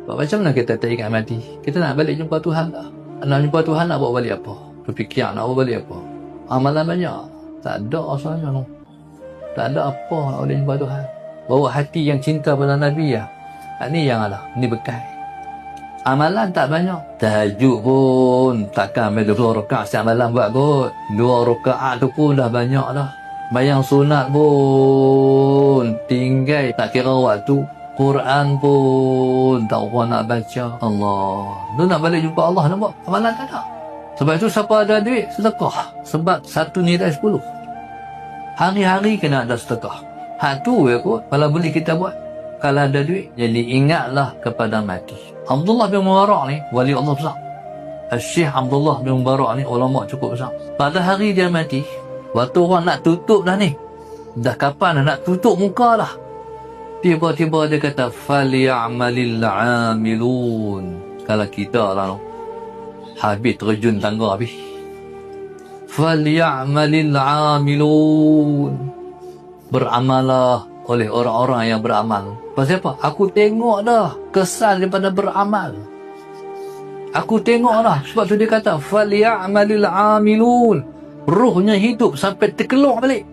Macam mana kita tak ingat mati? Kita nak balik jumpa Tuhan tak? Nak jumpa Tuhan nak bawa balik apa? Berfikir nak bawa balik apa? Amalan banyak. Tak ada asalnya no. Tak ada apa nak boleh jumpa Tuhan. Bawa hati yang cinta pada Nabi ya. Ini yang ada. Ini bekas. Amalan tak banyak. Tahajud pun takkan ambil 2 rakaat setiap malam buat kot. 2 rakaat tu pun dah banyak dah. Bayang sunat pun tinggal tak kira waktu. Quran pun tak apa nak baca. Allah. Lu nak balik jumpa Allah nak buat. Amalan tak ada. Sebab itu siapa ada duit sedekah. Sebab 1 nilai 10. Hari-hari kena ada sedekah. Hak tu ya kot. Kalau boleh kita buat. Kalau ada duit. Jadi ingatlah kepada mati. Abdullah bin Mubarak ni wali Allah besar. Syekh Abdullah bin Mubarak ni ulama cukup besar. Pada hari dia mati, waktu orang nak tutup dah ni. Dah kapan dah nak tutup muka dah. Tiba-tiba dia kata falyamalil amilun. Kalau kita lah no. Habis terjun tangga habis. Falyamalil amilun. Beramalah oleh orang-orang yang beramal. Pasal apa? Aku tengok dah kesan daripada beramal. Aku tengok dah. Sebab tu dia kata falyamalil amilun. Ruhnya hidup sampai terkeluar balik.